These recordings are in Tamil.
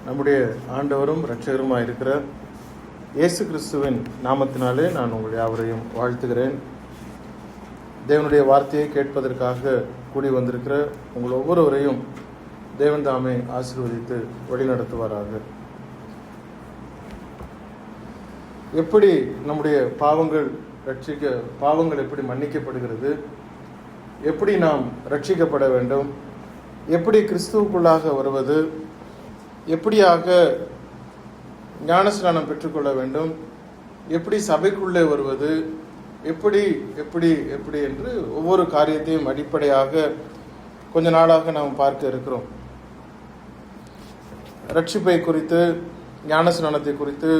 நம்முடைய ஆண்டவரும் இரட்சகருமாக இருக்கிற இயேசு கிறிஸ்துவின் நாமத்தினாலே நான் உங்கள் யாவரையும் வாழ்த்துகிறேன். தேவனுடைய வார்த்தையை கேட்பதற்காக கூடி வந்திருக்கிற உங்கள் ஒவ்வொருவரையும் தேவன் தாமே ஆசீர்வதித்து வழிநடத்துவாராக. எப்படி நம்முடைய பாவங்கள் எப்படி மன்னிக்கப்படுகிறது, எப்படி நாம் ரட்சிக்கப்பட வேண்டும், எப்படி கிறிஸ்துவுக்குள்ளாக வருவது, எப்படியாக ஞானஸ்நானம் பெற்றுக்கொள்ள வேண்டும், எப்படி சபைக்குள்ளே வருவது, எப்படி எப்படி எப்படி என்று ஒவ்வொரு காரியத்தையும் அடிப்படையாக கொஞ்ச நாளாக நாம் பார்க்க இருக்கிறோம். ரட்சிப்பை குறித்து, ஞானஸ்நானத்தை குறித்து,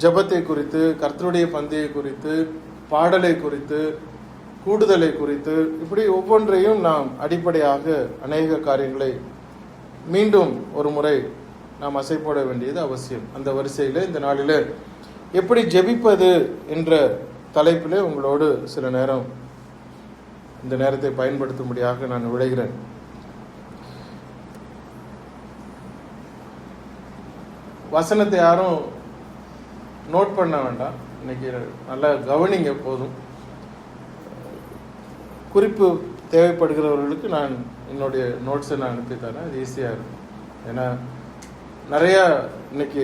ஜெபத்தை குறித்து, கர்த்தருடைய பந்தியை குறித்து, பாடலை குறித்து, கூடுதலை குறித்து, இப்படி ஒவ்வொன்றையும் நாம் அடிப்படையாக அநேக காரியங்களை மீண்டும் ஒரு முறை நாம் அசைப்போட வேண்டியது அவசியம். அந்த வரிசையில் இந்த நாளில் எப்படி ஜெபிப்பது என்ற தலைப்பிலே உங்களோடு சில நேரம் இந்த நேரத்தை பயன்படுத்தும்படியாக நான் விளைகிறேன். வசனத்தை யாரும் நோட் பண்ண வேண்டாம், இன்னைக்கு நல்லா கவனிங்க போதும். குறிப்பு தேவைப்படுகிறவர்களுக்கு நான் என்னுடைய நோட்ஸை நான் அனுப்பி தரேன், அது ஈஸியாக இருக்கும். ஏன்னா நிறையா இன்னைக்கு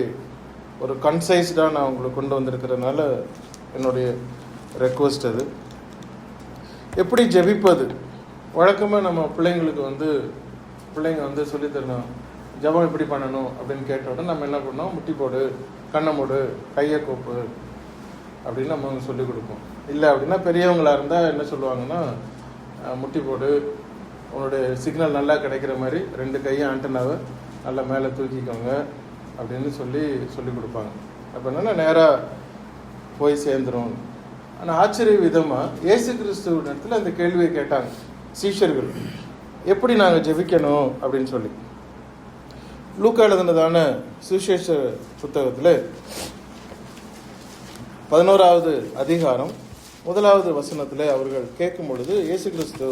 ஒரு கன்சைஸ்டாக நான் உங்களுக்கு கொண்டு வந்திருக்கிறதுனால என்னுடைய ரெக்வஸ்ட் அது. எப்படி ஜெபிப்பது? வழக்கமாக நம்ம பிள்ளைங்க வந்து சொல்லித்தரணும், ஜெபம் எப்படி பண்ணணும் அப்படின்னு கேட்ட உடனே நம்ம என்ன பண்ணோம், முட்டி போடு, கண்ணை மூடு, கையை கோப்பு அப்படின்னு நம்ம சொல்லிக் கொடுப்போம். இல்லை அப்படின்னா பெரியவங்களாக இருந்தால் என்ன சொல்லுவாங்கன்னா, முட்டி போடு, உன்னுடைய சிக்னல் நல்லா கிடைக்கிற மாதிரி 2 கையை ஆண்டனாவை நல்லா மேலே தூக்கிக்கோங்க அப்படின்னு சொல்லி கொடுப்பாங்க. அப்போ என்னென்னா நேராக போய் சேர்ந்துடும். ஆனால் ஆச்சரிய விதமாக இயேசு கிறிஸ்துவிடத்தில் அந்த கேள்வியை கேட்டாங்க சீஷர்கள், எப்படி நாங்கள் ஜெபிக்கணும் அப்படின்னு சொல்லி. லூக்கா எழுதினதான சுவிசேஷ புத்தகத்தில் 11வது அதிகாரம் 1வது வசனத்தில் அவர்கள் கேட்கும் பொழுது இயேசு கிறிஸ்து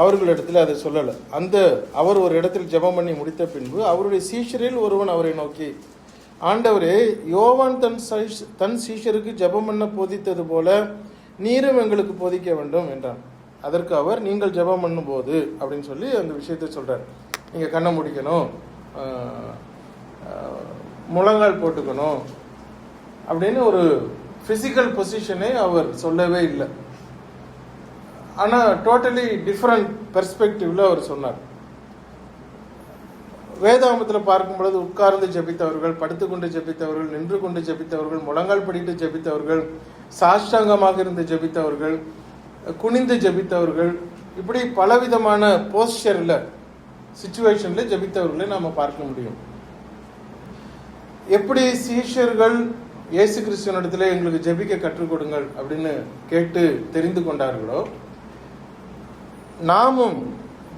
அவர்களிடத்தில் அதை சொல்லலை. அவர் ஒரு இடத்தில் ஜெபம் பண்ணி முடித்த பின்பு அவருடைய சீஷரில் ஒருவன் அவரை நோக்கி, ஆண்டவரே, யோவான் தன் சீஷருக்கு ஜெபம் பண்ண போதித்தது போல நீரும் எங்களுக்கு போதிக்க வேண்டும் என்றான். அதற்கு அவர், நீங்கள் ஜெபம் பண்ணும்போது அப்படின்னு சொல்லி அந்த விஷயத்தை சொல்றார். நீங்கள் கண்ணை முடிக்கணும், முழங்கால் போட்டுக்கணும் அப்படின்னு ஒரு பிசிக்கல் பொசிஷனை அவர் சொல்லவே இல்லை. ஆனால் டோட்டலி டிஃப்ரெண்ட் பெர்ஸ்பெக்டிவ்ல அவர் சொன்னார். வேதாகமத்தில் பார்க்கும் பொழுது உட்கார்ந்து ஜெபித்தவர்கள், படுத்துக்கொண்டு ஜெபித்தவர்கள், நின்று கொண்டு ஜெபித்தவர்கள், முழங்கால் படிட்டு ஜெபித்தவர்கள், சாஷ்டாங்கமாக இருந்து ஜெபித்தவர்கள், குனிந்து ஜெபித்தவர்கள், இப்படி பலவிதமான போஸ்டர்ல சிச்சுவேஷன்ல ஜெபித்தவர்களை நாம பார்க்க முடியும். எப்படி சீஷர்கள் இயேசு கிறிஸ்துவனிடத்தில் எங்களுக்கு ஜெபிக்க கற்றுக் கொடுங்கள் அப்படின்னு கேட்டு தெரிந்து கொண்டார்களோ, நாமும்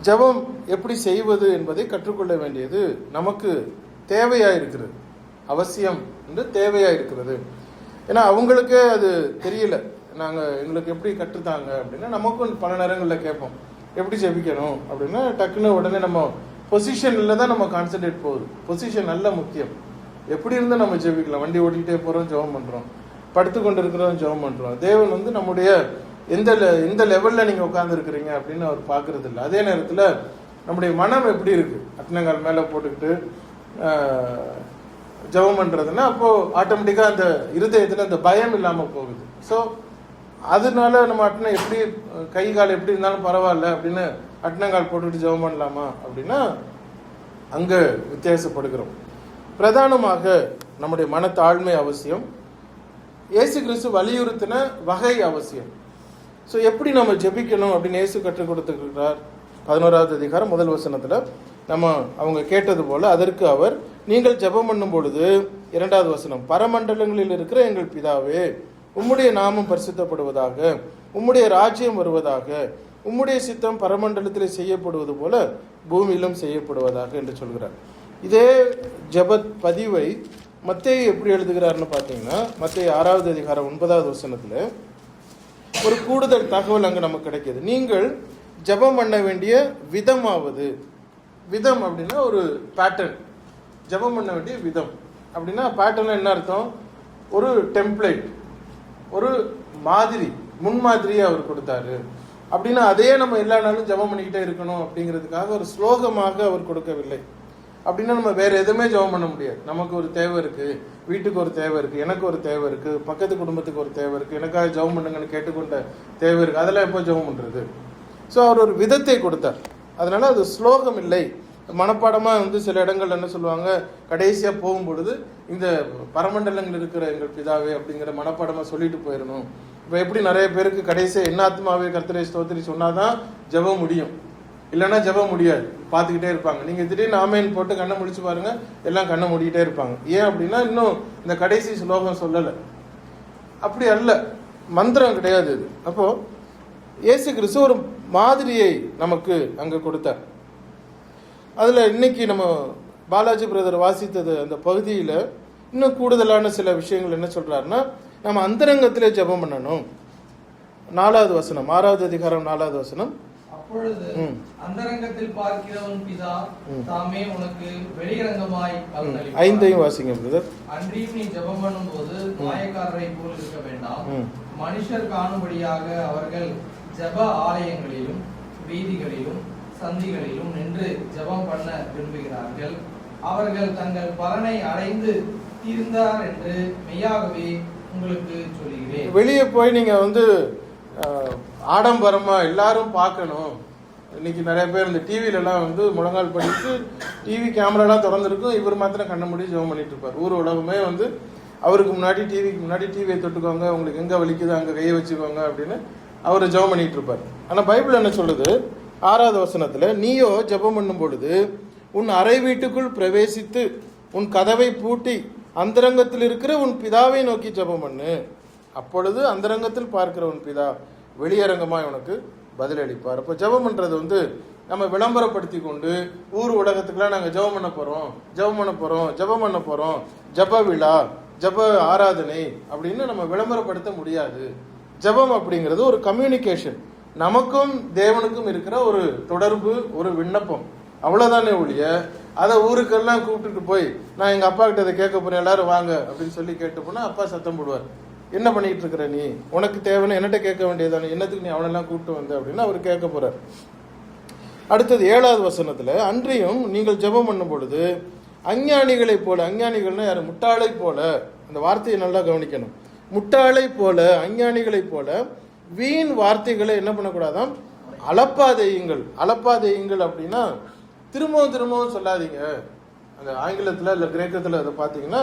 ஜெபம் எப்படி செய்வது என்பதை கற்றுக்கொள்ள வேண்டியது நமக்கு தேவையாயிருக்கிறது, அவசியம் என்று தேவையாயிருக்கிறது. ஏன்னா அவங்களுக்கே அது தெரியல, எங்களுக்கு எப்படி கற்றுத்தாங்க அப்படின்னா நமக்கும் பல நேரங்களில் கேட்போம், எப்படி ஜெபிக்கணும் அப்படின்னா டக்குன்னு உடனே நம்ம பொசிஷனில் தான் நம்ம கான்சன்ட்ரேட் போகுது. பொசிஷன் நல்ல முக்கியம். எப்படி இருந்தால் நம்ம ஜெபிக்கலாம், வண்டி ஓட்டிகிட்டே போகிறோம் ஜெபம் பண்ணுறோம், படுத்து கொண்டு இருக்கிறோம் ஜெபம் பண்ணுறோம். தேவன் வந்து நம்முடைய எந்த லெவலில் நீங்கள் உட்காந்துருக்கிறீங்க அப்படின்னு அவர் பார்க்கறது இல்லை. அதே நேரத்தில் நம்முடைய மனம் எப்படி இருக்குது, அட்டனங்கால் மேலே போட்டுக்கிட்டு ஜெபம் பண்ணுறதுன்னா அப்போது ஆட்டோமேட்டிக்காக அந்த இருதயத்தில் அந்த பயம் இல்லாமல் போகுது. ஸோ அதனால நம்ம அட்டனை எப்படி கை கால் எப்படி இருந்தாலும் பரவாயில்ல அப்படின்னு அட்டனங்கால் போட்டுக்கிட்டு ஜெபம் பண்ணலாமா அப்படின்னா அங்கே வித்தியாசப்படுகிறோம். பிரதானமாக நம்முடைய மனத்தாழ்மை அவசியம். இயேசு கிறிஸ்து வலியுறுத்தின வகை அவசியம். ஸோ எப்படி நம்ம ஜெபிக்கணும் அப்படின்னு இயேசு கற்றுக் கொடுத்துருக்கிறார். 11வது அதிகாரம் 1 வசனத்தில் அவங்க கேட்டது போல அதற்கு அவர், நீங்கள் ஜெபம் பண்ணும் பொழுது 2வது வசனம், பரமண்டலங்களில் இருக்கிற எங்கள் பிதாவே, உம்முடைய நாமம் பரிசுத்தப்படுவதாக, உம்முடைய ராஜ்யம் வருவதாக, உம்முடைய சித்தம் பரமண்டலத்தில் செய்யப்படுவது போல பூமியிலும் செய்யப்படுவதாக என்று சொல்கிறார். இதே ஜெபத் பதிவை மத்தேயு எப்படி எழுதுகிறார்னு பார்த்தீங்கன்னா, மத்தேயு 6வது அதிகாரம் 9வது வசனத்தில் ஒரு கூடுதல் தகவல் அங்கே நமக்கு கிடைக்கிது. நீங்கள் ஜெபம் பண்ண வேண்டிய விதமாவது, விதம் அப்படின்னா ஒரு பேட்டர்ன், ஜெபம் பண்ண வேண்டிய விதம். அப்படின்னா பேட்டர்ன் என்ன அர்த்தம்? ஒரு டெம்ப்ளேட், ஒரு மாதிரி, முன்மாதிரியை அவர் கொடுத்தாரு. அப்படின்னா அதையே நம்ம எல்லா நாளும் ஜெபம் பண்ணிக்கிட்டே இருக்கணும் அப்படிங்கிறதுக்காக ஒரு ஸ்லோகமாக அவர் கொடுக்கவில்லை. அப்படின்னா நம்ம வேற எதுவுமே ஜெபம் பண்ண முடியாது. நமக்கு ஒரு தேவை இருக்கு, வீட்டுக்கு ஒரு தேவை இருக்கு, எனக்கு ஒரு தேவை இருக்கு, பக்கத்து குடும்பத்துக்கு ஒரு தேவை இருக்கு, எனக்காக ஜெபம் பண்ணுங்கன்னு கேட்டுக்கொண்ட தேவை இருக்கு, அதெல்லாம் எப்போ ஜெபம் பண்றது? ஸோ அவர் ஒரு விதத்தை கொடுத்தார். அதனால அது ஸ்லோகம் இல்லை. மனப்பாடமா சில இடங்கள் என்ன சொல்லுவாங்க, கடைசியா போகும்பொழுது இந்த பரமண்டலங்கள் இருக்கிற எங்கள் பிதாவே அப்படிங்கிற மனப்பாடமா சொல்லிட்டு போயிடணும். இப்போ எப்படி நிறைய பேருக்கு கடைசியா என்ன ஆத்மாவே கர்த்தரை ஸ்தோத்திரி சொன்னாதான் ஜெபம் முடியும், இல்லைன்னா ஜெபம் முடியாது, பார்த்துக்கிட்டே இருப்பாங்க. நீங்க திடீர்னு ஆமேன் போட்டு கண்ணை முடிச்சு பாருங்க, எல்லாம் கண்ணை மூடிக்கிட்டே இருப்பாங்க. ஏன் அப்படின்னா இன்னும் இந்த கடைசி ஸ்லோகம் சொல்லலை. அப்படி அல்ல, மந்திரம் கிடையாது இது. அப்போ இயேசு கிறிஸ்து ஒரு மாதிரியை நமக்கு அங்க கொடுத்தார். அதுல இன்னைக்கு நம்ம பாலாஜி பிரதர் வாசித்தது அந்த பகுதியில இன்னும் கூடுதலான சில விஷயங்கள் என்ன சொல்றாருன்னா, நம்ம அந்தரங்கத்திலே ஜெபம் பண்ணணும். 4வது வசனம், 6வது அதிகாரம் 4வது வசனம். அப்பொழுது அந்தரங்கத்தில் பார்க்கிறவன் பிதா தாமே உனக்கு வெளியரங்கமாய் பலனளிப்பார். 5ஐயும் வாசிங்க பிரதர். அன்றியும் நீ ஜெபம் பண்ணும்போது மாயக்காரரை போல் இருக்க வேண்டாம். மனுஷர் காணும்படியாக அவர்கள் ஜெப ஆலயங்களிலும் வீதிகளிலும் சந்திகளிலும் நின்று ஜெபம் பண்ண விரும்புகிறார்கள். அவர்கள் தங்கள் பலனை அடைந்து தீர்ந்தார் என்று மெய்யாகவே உங்களுக்கு சொல்லுகிறேன். வெளியே போய் நீங்க ஆடம்பரமா எல்லாரும் பார்க்கணும். இன்னைக்கு நிறைய பேர் இந்த டிவில எல்லாம் முழங்கால் படித்து டிவி கேமராலாம் திறந்துருக்கும், இவர் மாத்திரம் கண்ண மூடி ஜெபம் பண்ணிட்டு இருப்பார். ஊர் உலகமே அவருக்கு முன்னாடி டிவிக்கு முன்னாடி டிவியை தொட்டுக்கோங்க, உங்களுக்கு எங்க வலிக்குதோ அங்க கையை வச்சுக்கோங்க அப்படின்னு அவர் ஜெபம் பண்ணிட்டு இருப்பார். ஆனா பைபிள் என்ன சொல்லுது? 6வது வசனத்துல, நீயோ ஜெபம் பண்ணும் பொழுது உன் அறை வீட்டுக்குள் பிரவேசித்து உன் கதவை பூட்டி அந்தரங்கத்தில் இருக்கிற உன் பிதாவை நோக்கி ஜெபம் பண்ணு. அப்பொழுது அந்தரங்கத்தில் பார்க்கிற உன் பிதா வெளியரங்கமாய் உனக்கு பதிலளிப்பார். அப்போ ஜெபம் பண்றது நம்ம விளம்பரப்படுத்தி கொண்டு ஊர் உலகத்துக்குலாம் நாங்கள் ஜெபம் பண்ண போறோம், ஜெபம் பண்ண போறோம், ஜெபம் பண்ண போறோம், ஜெப விழா, ஜெப ஆராதனை அப்படின்னு நம்ம விளம்பரப்படுத்த முடியாது. ஜெபம் அப்படிங்கிறது ஒரு கம்யூனிகேஷன், நமக்கும் தேவனுக்கும் இருக்கிற ஒரு தொடர்பு, ஒரு விண்ணப்பம், அவ்வளவுதானே ஒழிய அதை ஊருக்கெல்லாம் கூப்பிட்டுட்டு போய் நான் எங்க அப்பா கிட்ட அதை கேட்க போறேன், எல்லாரும் வாங்க அப்படின்னு சொல்லி கேட்டு போனா அப்பா சத்தம் போடுவார். என்ன பண்ணிட்டு இருக்கிற நீ, உனக்கு தேவைன்னு என்னட்ட கேட்க வேண்டியதானே, என்னத்துக்கு நீ அவனெல்லாம் கூப்பிட்டு வந்த அப்படின்னு அவர் கேட்க போறார். அடுத்தது 7வது வசனத்துல, அன்றியும் நீங்கள் ஜெபம் பண்ணும் பொழுது அஞ்ஞானிகளை போல, அஞ்ஞானிகள்னா யாரு, முட்டாளை போல, அந்த வார்த்தையை நல்லா கவனிக்கணும், முட்டாளை போல, அஞ்ஞானிகளை போல வீண் வார்த்தைகளை என்ன பண்ணக்கூடாதாம், அளப்பாதையுங்கள். அளப்பாதையுங்கள் அப்படின்னா திரும்பவும் திரும்பவும் சொல்லாதீங்க. அந்த ஆங்கிலத்தில் இல்லை கிரேக்கத்தில் அதை பார்த்தீங்கன்னா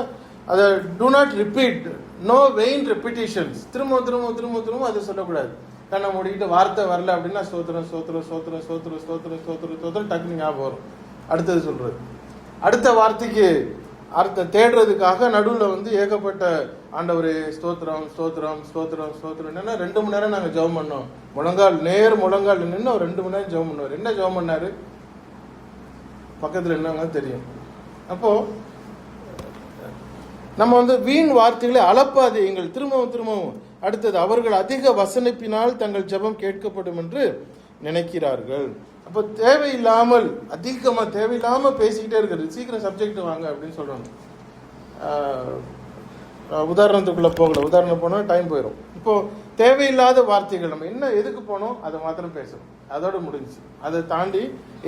அதை do not repeat, no vain repetitions. திரும்ப திரும்ப திரும்ப திரும்ப அதை சொல்லக்கூடாது. கண்ணை மூடிக்கிட்டு வார்த்தை வரல அப்படின்னா சோத்திரம் சோத்திரம் சோத்திரம் சோத்திரம் சோத்திரம் சோத்திரம் சோத்திரம் டக்குனு ஞாபகம் வரும். அடுத்தது சொல்றது, அடுத்த வார்த்தைக்கு அர்த்தம் தேடுறதுக்காக நடுவில் ஏகப்பட்ட ஆண்டவரே ஸ்தோத்திரம் ஸ்தோத்திரம் ஸ்தோத்திரம் ஸ்தோத்திரம். என்னன்னா 2 மணி நேரம் நாங்கள் ஜெபம் பண்ணோம், முழங்கால் நின்று அவர் 2 மணி நேரம் ஜெபம் பண்ணுவார். என்ன ஜெபம் பண்ணாரு, பக்கத்தில் என்னங்க தெரியும். அப்போ நம்ம வீண் வார்த்தைகளை அளப்பாதீங்கள், திரும்பவும் திரும்பவும். அடுத்தது, அவர்கள் அதிக வசனிப்பினால் தங்கள் ஜெபம் கேட்கப்படும் என்று நினைக்கிறார்கள். அப்போ தேவையில்லாமல் அதிகமா தேவையில்லாம பேசிக்கிட்டே இருக்கிறது. சீக்கிரம் சப்ஜெக்ட் வாங்க அப்படின்னு சொல்றாங்க. உதாரணத்துக்குள்ள போகல, உதாரணம் போனா டைம் போயிடும். இப்போ தேவையில்லாத வார்த்தைகள், நம்ம என்ன எதுக்கு போனோம் அதை மாத்திரம் பேசணும், அதோட முடிஞ்சு. அதை தாண்டி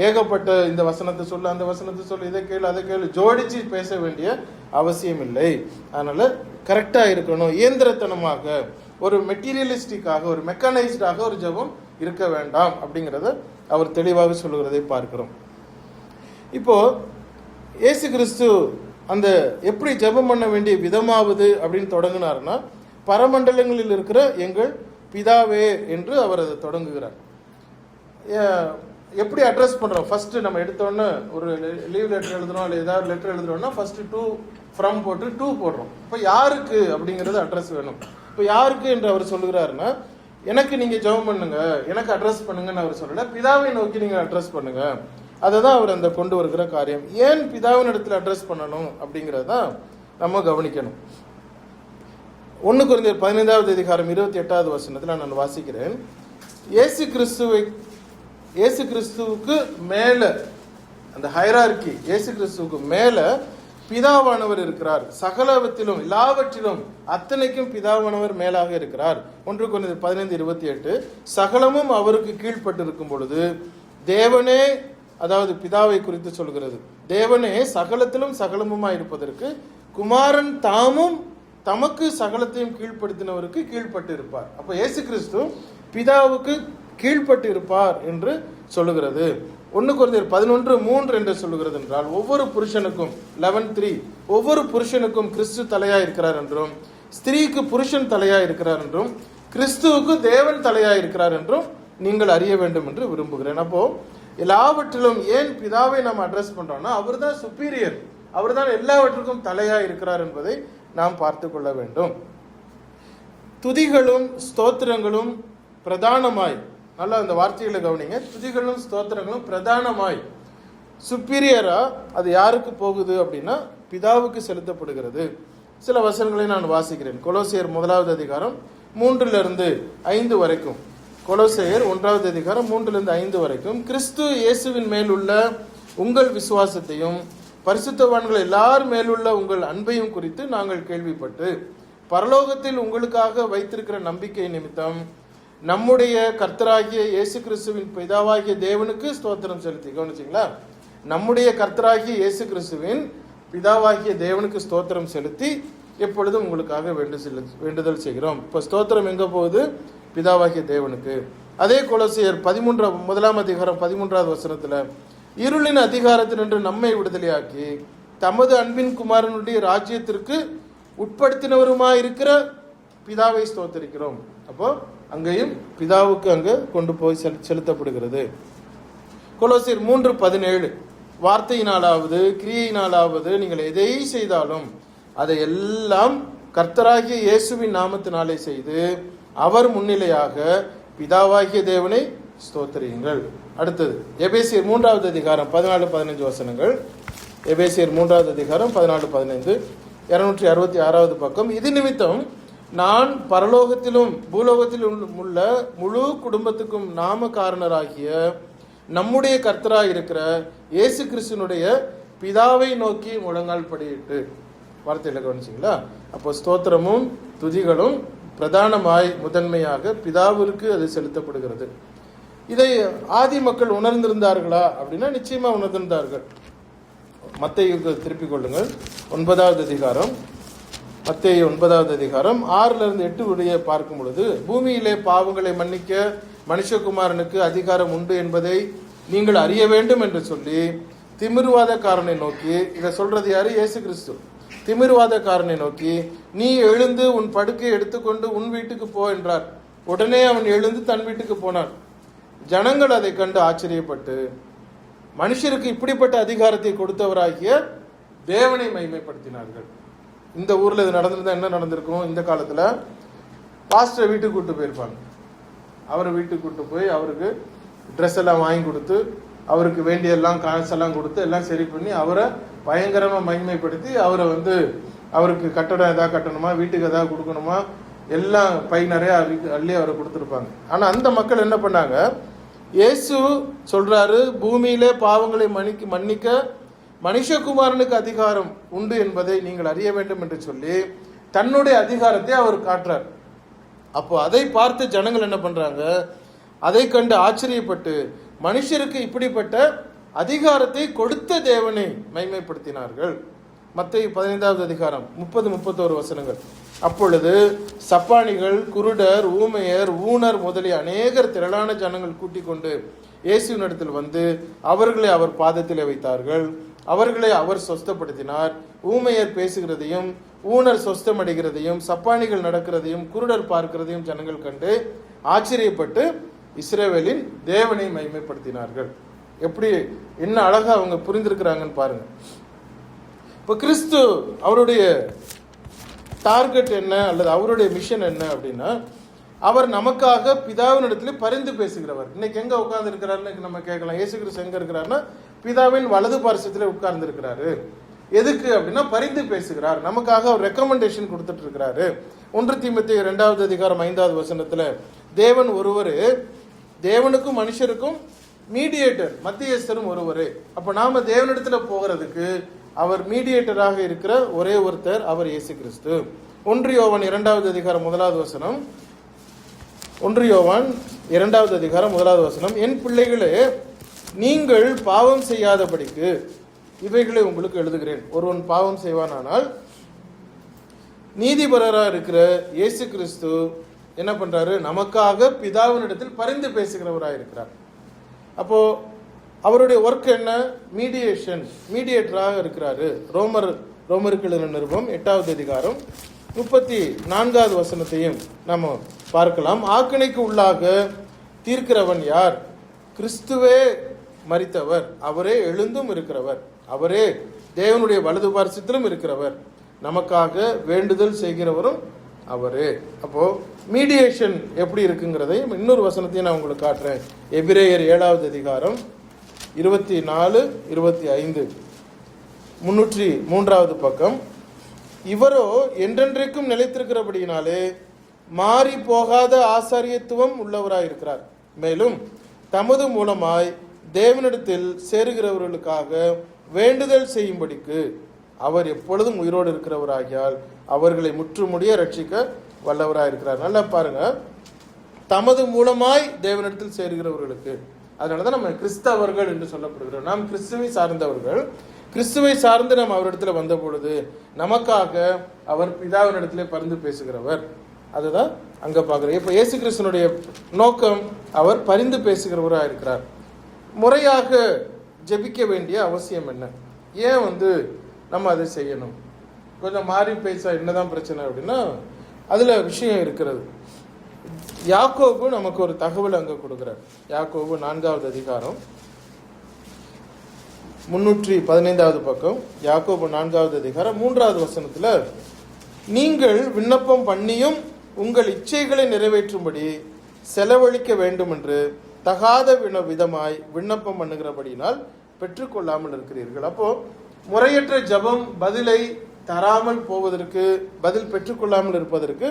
ஏகப்பட்ட இந்த வசனத்தை சொல்லு, அந்த வசனத்தை சொல்லு, இதை கேளு, அதை கேளு, ஜோடிச்சு பேச வேண்டிய அவசியம் இல்லை. அதனால கரெக்டா இருக்கணும். இயந்திரத்தனமாக, ஒரு மெட்டீரியலிஸ்டிக்காக, ஒரு மெக்கனைஸ்டாக ஒரு ஜெபம் இருக்க வேண்டாம் அப்படிங்கிறத அவர் தெளிவாக சொல்லுகிறதை பார்க்கிறோம். இப்போ இயேசு கிறிஸ்து அந்த எப்படி ஜெபம் பண்ண வேண்டிய விதமாவது அப்படின்னு தொடங்கினார்னா, பரமண்டலங்களில் இருக்கிற எங்கள் பிதாவே என்று அவர் அதை தொடங்குகிறார். எப்படி அட்ரஸ் பண்றோம், ஃபர்ஸ்ட் நம்ம எடுத்தோன்னு ஒரு லீவ் லெட்டர் எழுதுறோம், இல்லை ஏதாவது லெட்டர் எழுதுறோம்னா ஃபர்ஸ்ட் டு ஃப்ரம் போட்டு டூ போடுறோம். இப்போ யாருக்கு அப்படிங்கிறது அட்ரஸ் வேணும். இப்போ யாருக்கு என்று அவர் சொல்லுகிறாருன்னா, எனக்கு நீங்க ஜெபம் பண்ணுங்க, எனக்கு அட்ரஸ் பண்ணுங்கன்னு அவர் சொல்லல, பிதாவை நோக்கி நீங்க அட்ரஸ் பண்ணுங்க. அதை தான் அவர் அந்த கொண்டு வருகிற காரியம். ஏன் பிதாவின் இடத்துல அட்ரஸ் பண்ணணும் அப்படிங்கிறதான் நம்ம கவனிக்கணும். 1 கொரிந்தியர் 15வது அதிகாரம் 28வது வசனத்தில் நான் வாசிக்கிறேன். இயேசு கிறிஸ்துவுக்கு மேல, அந்த ஹைரார்கி, இயேசு கிறிஸ்துவுக்கு மேல பிதாவானவர் இருக்கிறார். சகலவற்றிலும் எல்லாவற்றிலும் அத்தனைக்கும் பிதாவானவர் மேலாக இருக்கிறார். 1 கொரிந்தியர் 15:28 சகலமும் அவருக்கு கீழ்ப்பட்டு இருக்கும் பொழுது தேவனே, அதாவது பிதாவை குறித்து சொல்கிறது, தேவனே சகலத்திலும் சகலமுமாய் இருப்பதற்கு குமாரன் தாமும் தமக்கு சகலத்தையும் கீழ்ப்படுத்தினவருக்கு கீழ்ப்பட்டு இருப்பார். அப்ப இயேசு கிறிஸ்து பிதாவுக்கு கீழ்ப்பட்டு இருப்பார் என்று சொல்லுகிறது. 1 கொரிந்தியர் 11:3 என்று சொல்லுகிறது என்றால் ஒவ்வொரு புருஷனுக்கும் 11:3 ஒவ்வொரு புருஷனுக்கும் கிறிஸ்து தலையா இருக்கிறார் என்றும், ஸ்திரீக்கு புருஷன் தலையா இருக்கிறார் என்றும், கிறிஸ்துவுக்கு தேவன் தலையா இருக்கிறார் என்றும் நீங்கள் அறிய வேண்டும் என்று விரும்புகிறேன். அப்போ எல்லாவற்றிலும் ஏன் பிதாவை நாம் அட்ரஸ் பண்றோம்னா அவர் தான் சுப்பீரியர், அவர் தான் எல்லாவற்றுக்கும் தலையா இருக்கிறார் என்பதை நாம் பார்த்து கொள்ள வேண்டும். துதிகளும் ஸ்தோத்திரங்களும் பிரதானமாய், நல்லா அந்த வார்த்தைகளை கவனிங்க, துதிகளும் ஸ்தோத்திரங்களும் பிரதானமாய் சுப்பீரியரா அது யாருக்கு போகுது அப்படின்னா பிதாவுக்கு செலுத்தப்படுகிறது. சில வசனங்களை நான் வாசிக்கிறேன். கொலோசியர் 1:3-5 வரைக்கும். கொலோசியர் 1:3-5 வரைக்கும். கிறிஸ்து இயேசுவின் மேல் உள்ள உங்கள் விசுவாசத்தையும் பரிசுத்தவான்கள் எல்லார் மேலுள்ள உங்கள் அன்பையும் குறித்து நாங்கள் கேள்விப்பட்டு பரலோகத்தில் உங்களுக்காக வைத்திருக்கிற நம்பிக்கை நிமித்தம் நம்முடைய கர்த்தராகிய இயேசு கிறிஸ்துவின் பிதாவாகிய தேவனுக்கு ஸ்தோத்திரம் செலுத்தி. கவனிச்சிங்களா? நம்முடைய கர்த்தராகிய இயேசு கிறிஸ்துவின் பிதாவாகிய தேவனுக்கு ஸ்தோத்திரம் செலுத்தி எப்பொழுதும் உங்களுக்காக வேண்டுதல் செய்கிறோம். இப்போ ஸ்தோத்திரம் எங்க போகுது? பிதாவாகிய தேவனுக்கு. அதே கொலோசியர் 1:13 வசனத்துல இருளின் அதிகாரத்தினின்று நம்மை விடுதலையாக்கி தமது அன்பின் குமாரனுடைய ராஜ்யத்திற்கு உட்படுத்தினவருமாயிருக்கிற பிதாவை ஸ்தோத்தரிக்கிறோம். அப்போ அங்கேயும் பிதாவுக்கு அங்க கொண்டு போய் செலுத்தப்படுகிறது. கொலோசியர் 3:17 வார்த்தையினாலாவது கிரியையினாலாவது நீங்கள் எதை செய்தாலும் அதை எல்லாம் கர்த்தராகிய இயேசுவின் நாமத்தினாலே செய்து அவர் முன்னிலையாக பிதாவாகிய தேவனை ஸ்தோத்திரியுங்கள். அடுத்தது எபேசியர் 3:14-15 வசனங்கள். எபேசியர் 3:14-15 266 பக்கம். இது நிமித்தம் நான் பரலோகத்திலும் பூலோகத்திலும் உள்ள முழு குடும்பத்துக்கும் நாம காரணராகிய நம்முடைய கர்த்தராய் இருக்கிற இயேசு கிறிஸ்துனுடைய பிதாவை நோக்கி முழங்கால் படியிட்டு. வார்த்தையில கவனிச்சிங்களா? அப்போ ஸ்தோத்திரமும் துதிகளும் பிரதானமாய் முதன்மையாக பிதாவிற்கு அது செலுத்தப்படுகிறது. இதை ஆதி மக்கள் உணர்ந்திருந்தார்களா அப்படின்னா நிச்சயமா உணர்ந்திருந்தார்கள். மத்தேயுக்கு திருப்பிக் கொள்ளுங்கள். 9வது அதிகாரம், மத்தேயு 9வது அதிகாரம் 6-8 உடைய பார்க்கும் பொழுது பூமியிலே பாவங்களை மன்னிக்க மனுஷகுமாரனுக்கு அதிகாரம் உண்டு என்பதை நீங்கள் அறிய வேண்டும் என்று சொல்லி திமிர்வாதக்காரனை நோக்கி, இதை சொல்றது யாரு? இயேசு கிறிஸ்து. திமிர்வாதக்காரனை நோக்கி நீ எழுந்து உன் படுக்கையை எடுத்துக்கொண்டு உன் வீட்டுக்கு போ என்றார். உடனே அவன் எழுந்து தன் வீட்டுக்கு போனான். ஜனங்கள் அதை கண்டு ஆச்சரியப்பட்டு மனுஷருக்கு இப்படிப்பட்ட அதிகாரத்தை கொடுத்தவராகிய தேவனை மகிமைப்படுத்தினார்கள். இந்த ஊர்ல இது நடந்திருந்தா என்ன நடந்திருக்கும்? இந்த காலத்துல பாஸ்டர் வீட்டுக்கு கூட்டு போயிருப்பாங்க. அவரை வீட்டுக்கு கூட்டு போய் அவருக்கு ட்ரெஸ் எல்லாம் வாங்கி கொடுத்து அவருக்கு வேண்டிய எல்லாம் காசெல்லாம் கொடுத்து எல்லாம் சரி பண்ணி அவரை பயங்கரமா மகிமைப்படுத்தி அவரை அவருக்கு கட்டடம் ஏதாவது கட்டணுமா, வீட்டுக்கு ஏதாவது கொடுக்கணுமா, எல்லாம் பை நிறைய அள்ளி அவரை கொடுத்துருப்பாங்க. ஆனா அந்த மக்கள் என்ன பண்ணாங்க? இயேசு சொல்றாரு பூமியிலே பாவங்களை மன்னிக்க மனுஷகுமாரனுக்கு அதிகாரம் உண்டு என்பதை நீங்கள் அறிய வேண்டும் என்று சொல்லி தன்னுடைய அதிகாரத்தை அவர் காட்டுறார். அப்போ அதை பார்த்து ஜனங்கள் என்ன பண்றாங்க? அதை கண்டு ஆச்சரியப்பட்டு மனுஷருக்கு இப்படிப்பட்ட அதிகாரத்தை கொடுத்த தேவனை மகிமைப்படுத்தினார்கள். மத்தேயு 15வது அதிகாரம் 30-31 வசனங்கள். அப்பொழுது சப்பானிகள், குருடர், ஊமையர், ஊனர் முதலிய அநேகர் திரளான ஜனங்கள் கூட்டிக் கொண்டு இயேசுவினிடத்தில் வந்து அவர்களை அவர் பாதத்திலே வைத்தார்கள். அவர்களை அவர் சொஸ்தப்படுத்தினார். ஊமையர் பேசுகிறதையும் ஊனர் சொஸ்தமடைகிறதையும் சப்பானிகள் நடக்கிறதையும் குருடர் பார்க்கிறதையும் ஜனங்கள் கண்டு ஆச்சரியப்பட்டு இஸ்ரவேலின் தேவனை மகிமைப்படுத்தினார்கள். எப்படி என்ன அழகா அவங்க புரிந்திருக்கிறாங்கன்னு பாருங்க. இப்ப கிறிஸ்து அவருடைய டார்கெட் என்ன அல்லது அவருடைய மிஷன் என்ன அப்படின்னா அவர் நமக்காக பிதாவினிடத்துல பரிந்து பேசுகிறவர். இன்னைக்கு எங்க உட்கார்ந்து இருக்கிறாருன்னு நம்ம கேட்கலாம். இயேசு கிறிஸ்து எங்க இருக்கிறாருன்னா பிதாவின் வலது பார்சத்துல உட்கார்ந்து இருக்கிறாரு. எதுக்கு அப்படின்னா பரிந்து பேசுகிறார். நமக்காக ஒரு ரெக்கமெண்டேஷன் கொடுத்துட்டு இருக்கிறாரு. 1 தீமோத்தேயு 2வது அதிகாரம் 5வது வசனத்துல தேவன் ஒருவரு, தேவனுக்கும் மனுஷருக்கும் மீடியேட்டர், மத்தியஸ்தரும் ஒருவரு. அப்ப நாம தேவனிடத்துல போகிறதுக்கு அவர் மீடியேட்டராக இருக்கிற ஒரே ஒருத்தர் அவர் இயேசு கிறிஸ்து. 1 யோவான் 2வது அதிகாரம் 1வது வசனம். 1 யோவான் 2வது அதிகாரம் 1வது வசனம். என் பிள்ளைகளே, நீங்கள் பாவம் செய்யாதபடிக்கு இவைகளை உங்களுக்கு எழுதுகிறேன். ஒருவன் பாவம் செய்வானானால் நீதிபரராக இருக்கிற இயேசு கிறிஸ்து என்ன பண்றாரு? நமக்காக பிதாவினிடத்தில் பரிந்து பேசுகிறவராக இருக்கிறார். அப்போ அவருடைய ஒர்க் என்ன? மீடியேட்டராக இருக்கிறாரு. ரோமருக்கு எழுதின நிருபம் 8வது அதிகாரம் 34வது வசனத்தையும் நம்ம பார்க்கலாம். ஆக்கினைக்கு உள்ளாக தீர்க்கிறவன் யார்? கிறிஸ்துவே மரித்தவர், அவரே எழுந்தும் இருக்கிறவர், அவரே தேவனுடைய வலது பார்சத்திலும் இருக்கிறவர், நமக்காக வேண்டுதல் செய்கிறவரும் அவரே. அப்போ மீடியேஷன் எப்படி இருக்குங்கிறதை இன்னொரு வசனத்தையும் நான் உங்களுக்கு காட்டுறேன். எபிரேயர் 7வது அதிகாரம் 24, 25, 303வது பக்கம். இவரோ என்றென்றைக்கும் நிலைத்திருக்கிறபடியினாலே மாறி போகாத ஆசாரியத்துவம் உள்ளவராயிருக்கிறார். மேலும் தமது மூலமாய் தேவனிடத்தில் சேருகிறவர்களுக்காக வேண்டுதல் செய்யும்படிக்கு அவர் எப்பொழுதும் உயிரோடு இருக்கிறவராகியால் அவர்களை முற்றுமுடிய ரட்சிக்க வல்லவராயிருக்கிறார். நல்லா பாருங்க, தமது மூலமாய் தேவனிடத்தில் சேருகிறவர்களுக்கு. அதனாலதான் நம்ம கிறிஸ்தவர்கள் என்று சொல்லப்படுகிறோம். நாம் கிறிஸ்துவை சார்ந்தவர்கள். கிறிஸ்துவை சார்ந்து நாம் அவரிடத்துல வந்த பொழுது நமக்காக அவர் பிதாவினிடத்திலே பரிந்து பேசுகிறவர். அதுதான் அங்க பார்க்கிறோம். இப்ப இயேசு கிறிஸ்துனுடைய நோக்கம், அவர் பரிந்து பேசுகிறவராக இருக்கிறார். முறையாக ஜெபிக்க வேண்டிய அவசியம் என்ன? ஏன் நம்ம அதை செய்யணும்? கொஞ்சம் மாறி பேச என்னதான் பிரச்சனை அப்படின்னா அதுல விஷயம் இருக்கிறது. யாக்கோபு நமக்கு ஒரு தகவல் அங்க கொடுக்கிறார். யாக்கோபு 4வது அதிகாரம் 315வது பக்கம். யாக்கோபு 4வது அதிகாரம் 3வது வசனத்துல, நீங்கள் விண்ணப்பம் பண்ணியும் உங்கள் இச்சைகளை நிறைவேற்றும்படி செலவழிக்க வேண்டும் என்று தகாத விதமாய் விண்ணப்பம் பண்ணுகிறபடியினால் பெற்றுக்கொள்ளாமல் இருக்கிறீர்கள். அப்போ முறையற்ற ஜபம் பதிலை தராமல் போவதற்கு, பதில் பெற்றுக்கொள்ளாமல் இருப்பதற்கு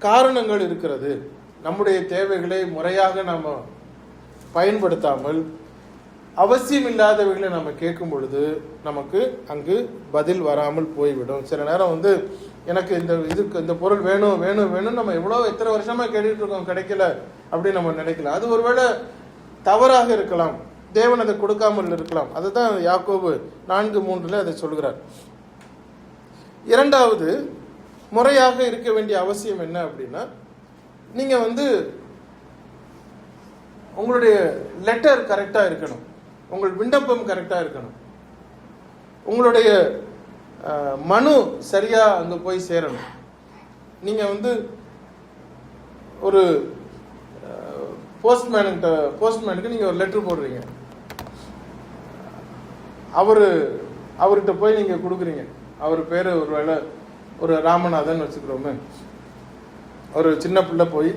காரணங்கள் இருக்கிறது. நம்முடைய தேவைகளை முறையாக நாம் பயன்படுத்தாமல் அவசியம் இல்லாதவைகளை நம்ம கேட்கும் பொழுது நமக்கு அங்கு பதில் வராமல் போய்விடும். சில நேரம் எனக்கு இந்த பொருள் வேணும் வேணும் வேணும் நம்ம எத்தனை வருஷமா கேட்டுட்டு இருக்கோம், கிடைக்கல அப்படின்னு நம்ம நினைக்கலாம். அது ஒருவேளை தவறாக இருக்கலாம், தேவன் அதை கொடுக்காமல் இருக்கலாம். அதுதான் யாக்கோபு 4:3 அதை சொல்கிறார். இரண்டாவது, முறையாக இருக்க வேண்டிய அவசியம் என்ன அப்படின்னா, நீங்க உங்களுடைய லெட்டர் கரெக்டா இருக்கணும், உங்கள் விண்ணப்பம் கரெக்டா இருக்கணும், உங்களுடைய மனு சரியா அங்க போய் சேரணும். நீங்க ஒரு போஸ்ட்மேனுக்கு நீங்க ஒரு லெட்டர் போடுறீங்க, அவர்கிட்ட போய் நீங்க கொடுக்குறீங்க. அவர் பேரு ஒருவேளை ஒரு ராமநாதன் வச்சுக்கிறோமே, ஒரு சின்ன பிள்ளை போய்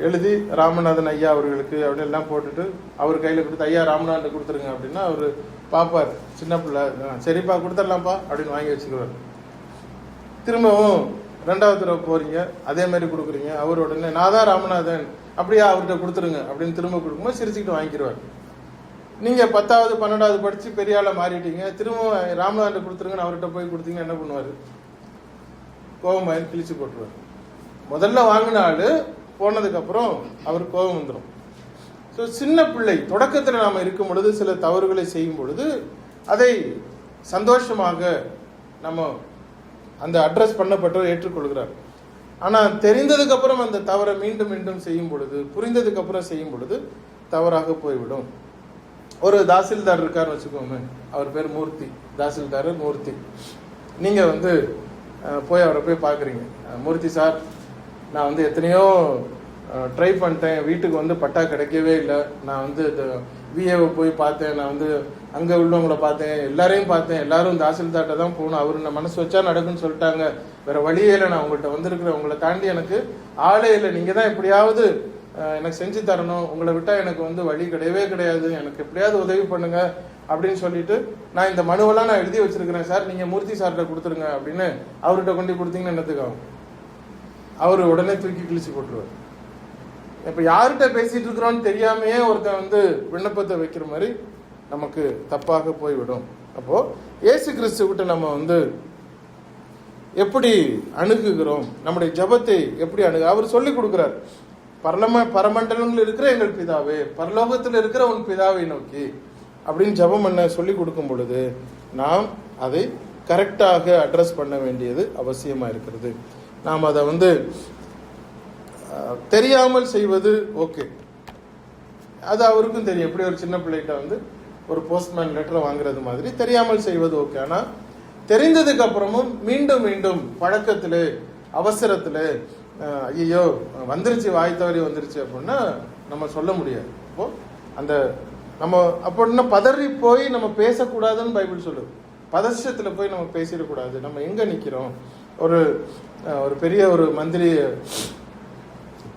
எழுதி ராமநாதன் ஐயா அவர்களுக்கு அப்படி எல்லாம் போட்டுட்டு அவர் கையில் கொடுத்து ஐயா ராமநாதன் கொடுத்துருங்க அப்படின்னா அவர் பார்ப்பார். சின்ன பிள்ளை, சரிப்பா கொடுத்துடலாம்ப்பா அப்படின்னு வாங்கி வச்சுக்குவார். திரும்பவும் 2வது தடவை போறீங்க, அதே மாதிரி கொடுக்குறீங்க. அவர் உடனே நான் தான் ராமநாதன், அப்படியா அவர்கிட்ட கொடுத்துருங்க அப்படின்னு திரும்ப கொடுக்கும்போது சிரிச்சுக்கிட்டு வாங்கிடுவார். நீங்க 10வது 12வது படிச்சு பெரிய ஆளா மாறிட்டீங்க, திரும்ப ராமநாதன் கொடுத்துருங்கன்னு அவர்கிட்ட போய் கொடுத்தீங்கன்னா என்ன பண்ணுவாரு? கோபம் கிழிச்சு போட்டுருவார். முதல்ல வாங்கின ஆளு போனதுக்கு அப்புறம் அவர் கோபம் வந்துடும். ஸோ சின்ன பிள்ளை தொடக்கத்தில் நாம இருக்கும் பொழுது சில தவறுகளை செய்யும் பொழுது அதை சந்தோஷமாக நம்ம அந்த அட்ரஸ் பண்ணப்பட்டவர் ஏற்றுக்கொள்கிறார். ஆனா தெரிந்ததுக்கு அப்புறம் அந்த தவறை மீண்டும் மீண்டும் செய்யும் பொழுது, புரிந்ததுக்கு அப்புறம் செய்யும் பொழுது தவறாக போய்விடும். ஒரு தாசில்தார் இருக்காருன்னு வச்சுக்கோங்க, அவர் பேர் மூர்த்தி, தாசில்தார் மூர்த்தி. நீங்க போய் அவரை போய் பார்க்குறீங்க. மூர்த்தி சார், நான் எத்தனையோ ட்ரை பண்ணிட்டேன், வீட்டுக்கு பட்டா கிடைக்கவே இல்லை. நான் விஏவை போய் பார்த்தேன், நான் அங்கே உள்ளவங்களை பார்த்தேன், எல்லாரையும் பார்த்தேன், எல்லாரும் தாசில்தார்ட்ட தான் போகணும், அவரு நான் மனசு வச்சா நடக்குன்னு சொல்லிட்டாங்க, வேற வழியே இல்லை, நான் உங்கள்கிட்ட வந்திருக்கிறேன், உங்களை தாண்டி எனக்கு ஆளே இல்லை, நீங்க தான் எப்படியாவது எனக்கு செஞ்சு தரணும், உங்களை விட்டா எனக்கு வழி கிடையவே கிடையாது, எனக்கு எப்படியாவது உதவி பண்ணுங்க அப்படின்னு சொல்லிட்டு நான் இந்த மனுவெல்லாம் நான் எழுதி வச்சிருக்கிறேன் சார், நீங்க மூர்த்தி சார்கிட்ட கொடுத்துருங்க அப்படின்னு அவர்கிட்ட கொண்டு கொடுத்தீங்கன்னா என்னத்துக்காகும்? அவரு உடனே தூக்கி கிழிச்சு போட்டுருவார். இப்ப யார்கிட்ட பேசிட்டு இருக்கிறோம்னு தெரியாமையே ஒருத்தன் விண்ணப்பத்தை வைக்கிற மாதிரி நமக்கு தப்பாக போய்விடும். அப்போ இயேசு கிறிஸ்துவிட்ட நம்ம வந்து எப்படி அணுகுகிறோம், நம்முடைய ஜெபத்தை எப்படி அவர் சொல்லி கொடுக்கிறார். பரமண்டலங்களில் இருக்கிற எங்கள் பிதாவே, பரலோகத்தில் இருக்கிற உன் பிதாவை நோக்கி அப்படின்னு ஜெபம் பண்ண சொல்லி கொடுக்கும் பொழுது நாம் அதை கரெக்டாக அட்ரஸ் பண்ண வேண்டியது அவசியமா இருக்கிறது. நாம் அதை வந்து தெரியாமல் செய்வது ஓகே, அது அவருக்கும் தெரியும். எப்படி ஒரு சின்ன பிள்ளைகிட்ட வந்து ஒரு போஸ்ட்மேன் லெட்டரை வாங்குறது மாதிரி தெரியாமல் செய்வது ஓகே. ஆனால் தெரிந்ததுக்கு அப்புறமும் மீண்டும் மீண்டும் பழக்கத்தில் அவசரத்தில் ஐயோ வந்துருச்சு, வாய் தவறி வந்துருச்சு அப்படின்னா நம்ம சொல்ல முடியாது. அப்போ அந்த நம்ம அப்படின்னா பதறி போய் நம்ம பேசக்கூடாதுன்னு பைபிள் சொல்லுது. பதஷ்டத்தில் போய் நம்ம பேசிடக்கூடாது. நம்ம எங்கே நிற்கிறோம், ஒரு ஒரு பெரிய ஒரு மந்திரி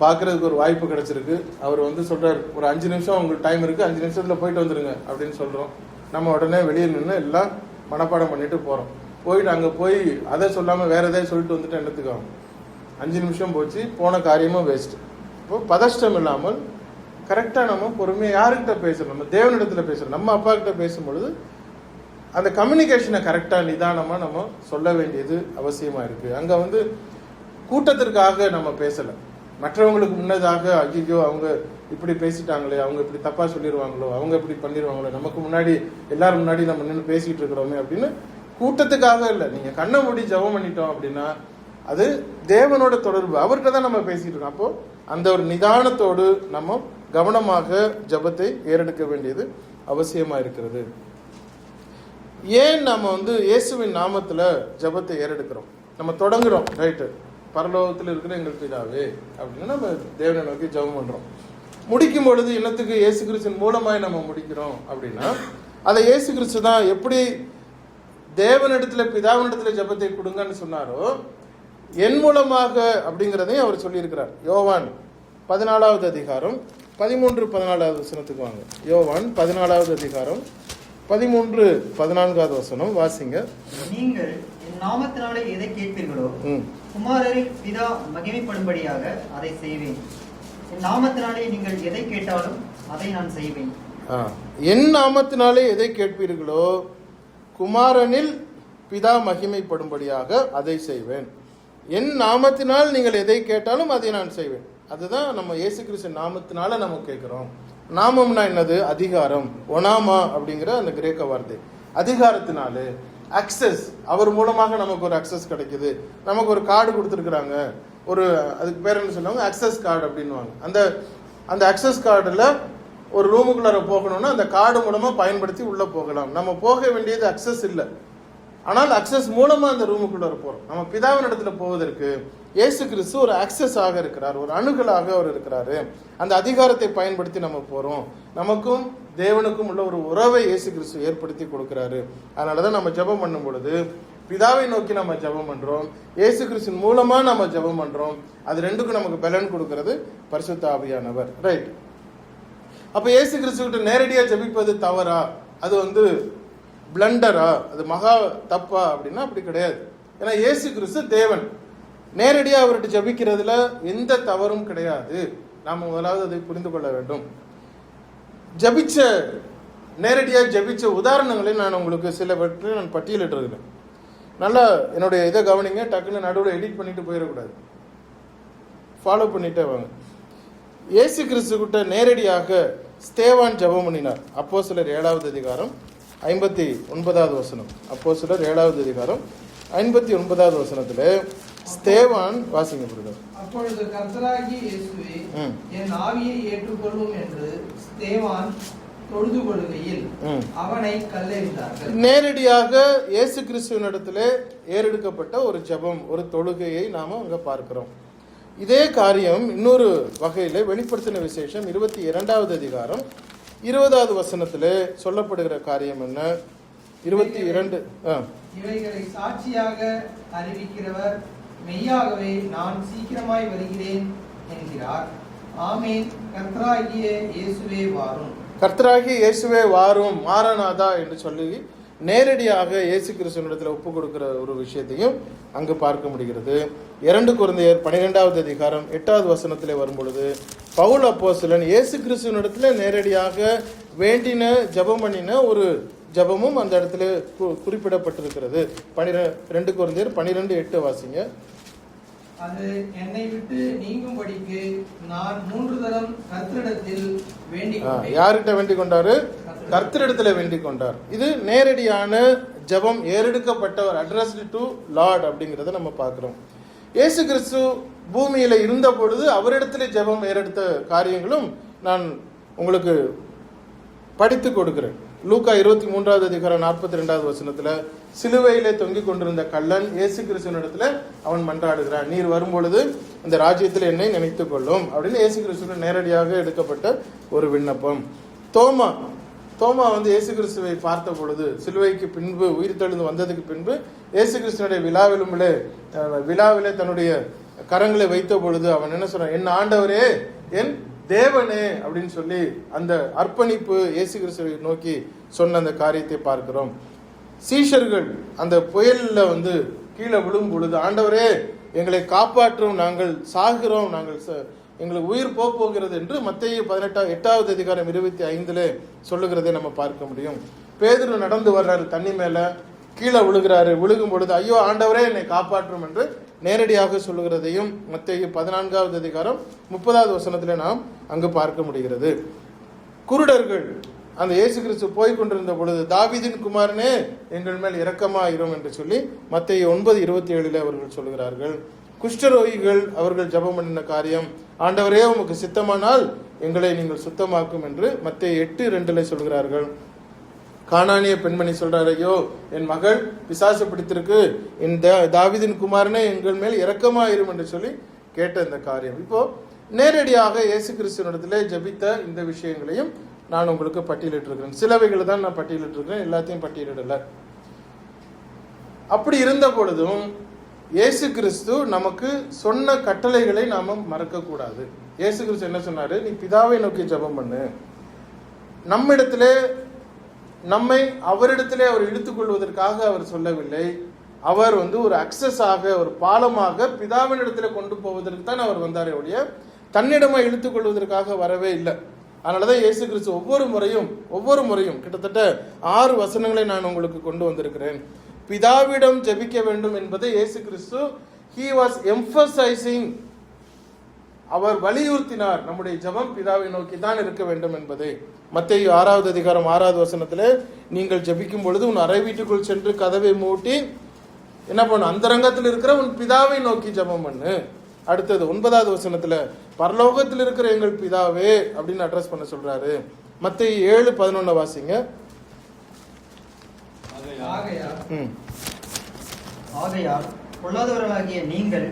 பார்க்கறதுக்கு ஒரு வாய்ப்பு கிடைச்சிருக்கு. அவர் வந்து சொல்றாரு, ஒரு 5 நிமிஷம் உங்களுக்கு டைம் இருக்கு, 5 நிமிஷத்துல போயிட்டு வந்துருங்க அப்படின்னு சொல்றோம். நம்ம உடனே வெளியே நின்று எல்லாம் மனப்பாடம் பண்ணிட்டு போறோம். போயிட்டு அங்கே போய் அதை சொல்லாம வேற எதாவது சொல்லிட்டு வந்துட்டு என்னத்துக்காகும், 5 நிமிஷம் போச்சு, போன காரியமும் வேஸ்ட். இப்போ பதஷ்டம் இல்லாமல் கரெக்டாக நம்ம பொறுமையாக யாருக்கிட்ட பேசுகிறோம், நம்ம தேவனிடத்தில் பேசுகிறோம். நம்ம அப்பா கிட்ட பேசும்பொழுது அந்த கம்யூனிகேஷனை கரெக்டாக நிதானமாக நம்ம சொல்ல வேண்டியது அவசியமாக இருக்குது. அங்கே வந்து கூட்டத்திற்காக நம்ம பேசலை, மற்றவங்களுக்கு முன்னதாக ஐயோ அவங்க இப்படி பேசிட்டாங்களே, அவங்க இப்படி தப்பாக சொல்லிடுவாங்களோ, அவங்க இப்படி பண்ணிடுவாங்களோ, நமக்கு முன்னாடி எல்லாரும் முன்னாடி நம்ம நின்று பேசிகிட்டு இருக்கிறோமே அப்படின்னு கூட்டத்துக்காக இல்லை. நீங்கள் கண்ணை மூடி ஜெபம் பண்ணிட்டோம் அப்படின்னா அது தேவனோட தொடர்பு, அவர்கிட்ட தான் நம்ம பேசிட்டு இருக்கோம். அப்போ அந்த ஒரு நிதானத்தோடு நம்ம கவனமாக ஜெபத்தை ஏறெடுக்க வேண்டியது அவசியமா இருக்கிறது. ஏன் நம்ம வந்து இயேசுவின் நாமத்துல ஜெபத்தை ஏறெடுக்கிறோம்? நம்ம தொடங்குறோம், ரைட்டு, பரலோகத்தில் இருக்கிற எங்கள் பிதாவே அப்படின்னு நம்ம தேவனை நோக்கி ஜெபம் பண்றோம். முடிக்கும் பொழுது என்னத்துக்கு இயேசு கிறிஸ்துவின் மூலமாய் நம்ம முடிக்கிறோம் அப்படின்னா, அதை இயேசு கிறிஸ்து தான் எப்படி தேவனிடத்துல பிதாவினிடத்துல ஜெபத்தை கொடுங்கன்னு சொன்னாரோ என் மூலமாக அப்படிங்கிறதையும் அவர் சொல்லியிருக்கிறார். யோவான் 14வது அதிகாரம் 13-14 வசனத்துக்கு வாங்க. யோவான் 14வது அதிகாரம் 13-14 வசனம் வாசிங்க. நீங்கள் என் நாமத்தினாலே எதை கேட்பீர்களோ குமாரரில் பிதா மகிமைப்படும்படியாக அதை செய்வேன். என் நாமத்தினாலே நீங்கள் எதை கேட்டாலும் அதை நான் செய்வேன். என் நாமத்தினாலே எதை கேட்பீர்களோ குமாரனில் பிதா மகிமைப்படும்படியாக அதை செய்வேன். என் நாமத்தினால் நீங்கள் எதை கேட்டாலும் அதை நான் செய்வேன். அதுதான் நம்ம இயேசு கிறிஸ்து நாமத்தினால நம்ம கேட்கிறோம். நாமம்னா என்னது? அதிகாரம், ஒனாமா அப்படிங்கிற அந்த கிரேக்க வார்த்தை. அதிகாரத்தினால அக்சஸ், அவர் மூலமாக நமக்கு ஒரு அக்சஸ் கிடைக்குது. நமக்கு ஒரு கார்டு கொடுத்துருக்குறாங்க, ஒரு அதுக்கு பேர் என்ன சொல்லுவாங்க, அக்சஸ் கார்டு அப்படின்வாங்க. அந்த அக்சஸ் கார்டில் ஒரு ரூமுக்குள்ளார போகணும்னா அந்த கார்டு மூலமாக பயன்படுத்தி உள்ளே போகலாம். நம்ம போக வேண்டியது அக்சஸ் இல்லை, ஆனால் அக்சஸ் மூலமாக அந்த ரூமுக்குள்ளார போகிறோம். நம்ம பிதாவின் இடத்துல போவதற்கு இயேசு கிறிஸ்து ஒரு அக்சஸ் ஆக இருக்கிறார், ஒரு அணுகலாக அவர் இருக்கிறாரு. அந்த அதிகாரத்தை பயன்படுத்தி நம்ம போகிறோம். நமக்கும் தேவனுக்கும் உள்ள ஒரு உறவை இயேசு கிறிஸ்து ஏற்படுத்தி கொடுக்கிறாரு. அதனால தான் நம்ம ஜெபம் பண்ணும் பொழுது பிதாவை நோக்கி நம்ம ஜெபம் பண்றோம், இயேசு கிறிஸ்துவின் மூலமா நம்ம ஜெபம் பண்றோம். அது ரெண்டுக்கும் நமக்கு பலன் கொடுக்கிறது பரிசுத்த ஆவியானவர். ரைட். அப்ப இயேசு கிறிஸ்துவிட்ட நேரடியா ஜெபிப்பது தவறா, அது வந்து பிளண்டரா, அது மகா தப்பா அப்படின்னா அப்படி கிடையாது. ஏன்னா இயேசு கிறிஸ்து தேவன், நேரடியா அவர்கிட்ட ஜெபிக்கிறதுல எந்த தவறும் கிடையாது. நாம முதலாவது அதை புரிந்து கொள்ள வேண்டும். நேரடியா ஜெபிச்ச உதாரணங்களை நான் உங்களுக்கு சிலவற்றை நான் பட்டியலிட்டிருக்கிறேன். நல்லா என்னுடைய இதை கவனிங்க, டக்குன்னு நடுவில் எடிட் பண்ணிட்டு போயிடக்கூடாது, ஃபாலோ பண்ணிட்டே வாங்க. இயேசு கிறிஸ்து கிட்ட நேரடியாக ஸ்தேவான் ஜெபம் பண்ணினார். அப்போஸ்தலர் 7வது அதிகாரம் 59வது வசனம். அப்போஸ்தலர் 7வது அதிகாரம் 59வது வசனத்துல ஸ்தேவான் வாசிங்க பிரதர். அப்பொழுது கர்த்தராகிய இயேசுவே என் ஆவியை ஏற்றுக்கொள்ளும் என்று ஸ்தேவான் தொழுது கொள்கையில் அவனை கல்லெறிந்தார்கள். நேரடியாக இயேசு கிறிஸ்துவின் இடத்துல ஏறெடுக்கப்பட்ட ஒரு ஜெபம், ஒரு தொழுகையை நாம அங்க பார்க்கிறோம். இதே காரியம் இன்னொரு வகையில வெளிப்படுத்தின விசேஷம் 22வது அதிகாரம் 20வது வசனத்துல சொல்லப்படுகிற காரியம் என்ன? 22 இவைகளை சாட்சியாக அறிவிக்கிறவர் மெய்யாகவே நான் சீக்கிரமாய் வருகிறேன் என்கிறார். ஆமென். கர்த்தராகிய இயேசுவே வாரும். கர்த்தராகிய இயேசுவே வாரும், மாரநாதா என்று சொல்லி நேரடியாக இயேசு கிறிஸ்துவினிடத்தில் ஒப்பு கொடுக்கிற ஒரு விஷயத்தையும் அங்கு பார்க்க முடிகிறது. 2 கொரிந்தியர் 12வது அதிகாரம் 8வது வசனத்திலே வரும்பொழுது பவுல் அப்போஸ்தலன் இயேசு கிறிஸ்துவினிடத்தில் நேரடியாக வேண்டின ஜெபம் பண்ணின ஒரு ஜெபமும் அந்த இடத்துல குறிப்பிடப்பட்டிருக்கிறது. 2 கொரிந்தியர் 12:8 வாசிங்க. அது என்னை விட்டு நீங்கும்படிக்கு நான் 3 தரம் கர்த்தரிடத்தில் வேண்டிக் கொண்டேன். யார்கிட்ட வேண்டிக் கொண்டாரு? கர்த்தரிடத்துல வேண்டிக் கொண்டார். இது நேரடியான ஜெபம், ஏறெடுக்கப்பட்டவர், அட்ரஸ்டு டு லார்ட் அப்படிங்கறத நம்ம பார்க்கிறோம். இயேசு கிறிஸ்து பூமியில இருந்த பொழுது அவரிடத்துல ஜெபம் ஏறெடுத்த காரியங்களும் நான் உங்களுக்கு படித்து கொடுக்கிறேன். லூக்கா 23வது அதிகாரம் 42வது வசனத்துல சிலுவையிலே தொங்கிக் கொண்டிருந்த கள்ளன் இயேசு கிறிஸ்துவினிடத்துல அவன் மன்றாடுகிறான், நீர் வரும்பொழுது இந்த ராஜ்யத்தில் என்னை நினைத்துக் கொள்ளும் அப்படின்னு இயேசு கிறிஸ்துவின் நேரடியாக எடுக்கப்பட்ட ஒரு விண்ணப்பம். தோமா வந்து இயேசு கிறிஸ்துவை பார்த்த பொழுது, சிலுவைக்கு பின்பு உயிர் தெழுந்து வந்ததுக்கு பின்பு இயேசு கிறிஸ்துவனுடைய விழாவிலே தன்னுடைய கரங்களை வைத்த பொழுது அவன் என்ன சொன்னான்? என் ஆண்டவரே, என் தேவனே அப்படின்னு சொல்லி அந்த அர்ப்பணிப்பு இயேசு கிறிஸ்துவை நோக்கி சொன்ன அந்த காரியத்தை பார்க்கிறோம். சீஷர்கள் அந்த புயல்ல வந்து கீழே விழும் பொழுது, ஆண்டவரே எங்களை காப்பாற்றும், நாங்கள் சாகிறோம், எங்களுக்கு உயிர் போகிறது என்று மத்தேயு 8வது அதிகாரம் 25 சொல்லுகிறதை நம்ம பார்க்க முடியும். பேதுரு நடந்து வர்றாரு, தண்ணி மேல கீழே விழுகிறாரு. விழுகும் பொழுது ஐயோ ஆண்டவரே என்னை காப்பாற்றும் என்று நேரடியாக சொல்லுகிறதையும் மத்தேயு 14வது அதிகாரம் 30வது வசனத்திலே நாம் அங்கு பார்க்க முடிகிறது. குருடர்கள் அந்த இயேசு கிறிஸ்து போய் கொண்டிருந்த பொழுது, தாவீதின் குமாரனே எங்கள் மேல் இரக்கமாயிரும் என்று சொல்லி மத்தேயு 9:27 அவர்கள் சொல்லுகிறார்கள். குஷ்டரோகிகள் அவர்கள் ஜெபம் பண்ணின காரியம், ஆண்டவரே உமக்கு சித்தமானால் எங்களை நீங்கள் சுத்தமாக்கும் என்று மத்தேயு 8:2 சொல்கிறார்கள். கானானிய பெண்மணி சொல்றாரு, ஐயோ என் மகள் பிசாசு பிடித்திருக்கு, இந்த தாவீதின் குமாரனே எங்கள் மேல் இரக்கமாயிரும் என்று சொல்லி கேட்ட இந்த காரியம். இப்போ நேரடியாக இயேசு கிறிஸ்துவினிடத்திலே ஜெபித்த இந்த விஷயங்களையும் நான் உங்களுக்கு பட்டியலிட்டிருக்கிறேன். சிலவைகளை தான் நான் பட்டியலிட்டிருக்கிறேன், எல்லாத்தையும் பட்டியலிடல. அப்படி இருந்த பொழுதும் இயேசு கிறிஸ்து நமக்கு சொன்ன கட்டளைகளை நாம மறக்க கூடாது. இயேசு கிறிஸ்து என்ன சொன்னாரு? நீ பிதாவை நோக்கி ஜெபம் பண்ணு. நம்மை அவரிடத்திலே அவர் இழுத்துக் கொள்வதற்காக அவர் சொல்லவில்லை. அவர் வந்து ஒரு அக்சஸ் ஆக, ஒரு பாலமாக பிதாவின் இடத்துல கொண்டு போவதற்கு தான் அவர் வந்தாரே ஒழிய தன்னிடமா இழுத்துக் கொள்வதற்காக வரவே இல்லை. அதனாலதான் இயேசு கிறிஸ்து ஒவ்வொரு முறையும் கிட்டத்தட்ட 6 வசனங்களை நான் உங்களுக்கு கொண்டு வந்திருக்கிறேன். பிதாவிடம் ஜெபிக்க வேண்டும் என்பதை இயேசு கிறிஸ்து he was emphasizing, அவர் வலியுறுத்தினார், நம்முடைய ஜெபம் பிதாவை நோக்கி தான் இருக்க வேண்டும் என்பதை. மத்தேயு 6வது அதிகாரம் 6வது வசனத்திலே, நீங்கள் ஜெபிக்கும் பொழுது உன் அறை வீட்டுக்குள் சென்று கதவை மூட்டி என்ன பண்ணு? அந்தரங்கத்தில் இருக்கிற உன் பிதாவை நோக்கி ஜெபம் பண்ணு. அடுத்தது 9வது வசனத்துல பரலோகத்தில் இருக்கிற எங்கள் பிதாவே அப்படின்னு அட்ரஸ் பண்ண சொல்றாரு. மத்தேயு 7:11 வாசிங்க. ஆகையால் பொல்லாதவர்களாகிய நீங்கள்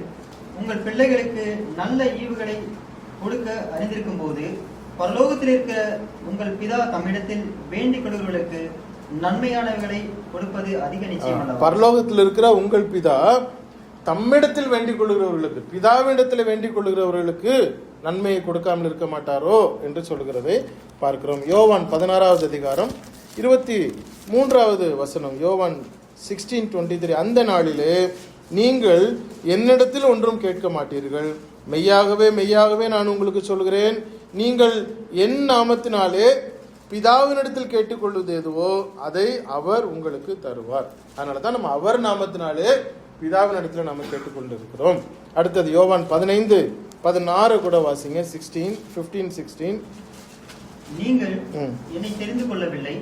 உங்கள் பிள்ளைகளுக்கு நல்ல ஈவுகளை கொடுக்க அறிந்திருக்கும் போது பரலோகத்தில் இருக்க உங்கள் பிதா தம்மிடத்தில் வேண்டிக் கொள்கிறவர்களுக்கு நன்மையானவைகளை கொடுப்பது அதிக நிச்சயம். பரலோகத்தில் இருக்கிற உங்கள் பிதா தம்மிடத்தில் வேண்டிக் கொள்கிறவர்களுக்கு, பிதாவிடத்தில் வேண்டிக் கொள்கிறவர்களுக்கு நன்மையை கொடுக்காமல் இருக்க மாட்டாரோ என்று சொல்கிறதை பார்க்கிறோம். யோவான் 16வது அதிகாரம் 23வது வசனம். யோவான் 16:23, அந்த நாளிலே நீங்கள் என்னிடத்தில் ஒன்றும் கேட்க மாட்டீர்கள், மெய்யாகவே நான் உங்களுக்கு சொல்கிறேன், நீங்கள் என் நாமத்தினாலே பிதாவினிடத்தில் கேட்டுக்கொள்வது எதுவோ அதை அவர் உங்களுக்கு தருவார். அதனாலதான் நம்ம அவர் நாமத்தினாலே பிதாவினிடத்துல நம்ம கேட்டுக்கொண்டிருக்கிறோம். அடுத்தது யோவான் 15:16 கூட வாசிங்க. 15:16. நீங்கள் என்னை தெரிந்து கொள்ளவில்லை,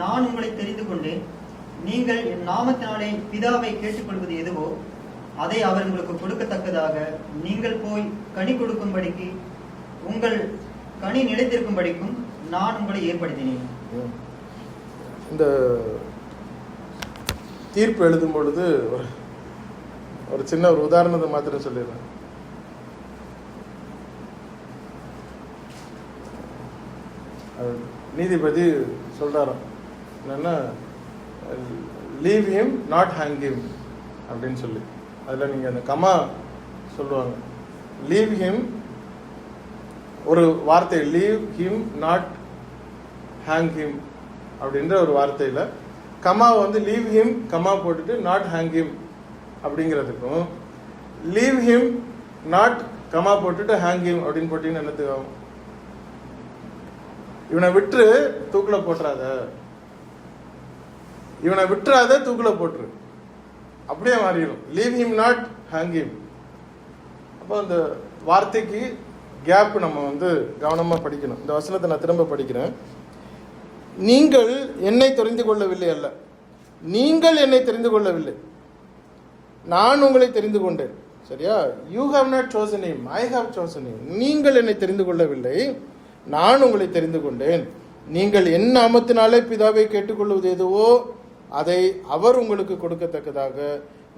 நான் உங்களை தெரிந்து கொண்டேன். நீங்கள் என் நாமத்தினாலே பிதாவை கேட்டுக்கொள்வது எதுவோ அதை அவர் உங்களுக்கு கொடுக்கத்தக்கதாக நீங்கள் போய் கனி கொடுக்கும்படிக்கு, உங்கள் கனி நிலைத்திருக்கும்படிக்கும் நான் உங்களை ஏற்படுத்தினேன். இந்த தீர்ப்பு எழுதும் பொழுது ஒரு சின்ன ஒரு உதாரணத்தை மாத்திரம் சொல்லிடுறேன். நீதிபதி சொல்றாராம் என்னன்னா, leave him not hang him அப்படின்னு சொல்லி, அதுல நீங்க அந்த கமா சொல்லுவாங்க. லீவ் ஹிம், ஒரு வார்த்தை leave him not hang him அப்படின்ற ஒரு வார்த்தையில கமா வந்து லீவ் ஹிம் கமா போட்டுட்டு நாட் ஹேங் ஹிம் அப்படிங்கிறதுக்கும், லீவ் ஹிம் நாட் கமா போட்டுட்டு ஹேங் ஹிம் அப்படின்னு போட்டீங்கன்னு என்னத்துக்கு ஆகும்? இவனை விட்டு தூக்கில போட்டுறாத இவனை விட்டுறாத, தூக்கில போட்டுரு, அப்படியே மாறிடும். Leave him not, hang him. அப்போ அந்த வார்த்தைக்கு கேப் நம்ம வந்து கவனமா படிக்கணும். இந்த வசனத்தை நான் திரும்ப படிக்கிறேன். நீங்கள் என்னை தெரிந்து கொள்ளவில்லை அல்ல, நீங்கள் என்னை தெரிந்து கொள்ளவில்லை, நான் உங்களை தெரிந்து கொண்டேன். சரியா? You have not chosen him, I have chosen him. நீங்கள் என்னை தெரிந்து கொள்ளவில்லை, நான் உங்களை தெரிந்து கொண்டேன். நீங்கள் என் நாமத்தினாலே பிதாவை கேட்டுக்கொள்வது எதுவோ அதை அவர் உங்களுக்கு கொடுக்கத்தக்கதாக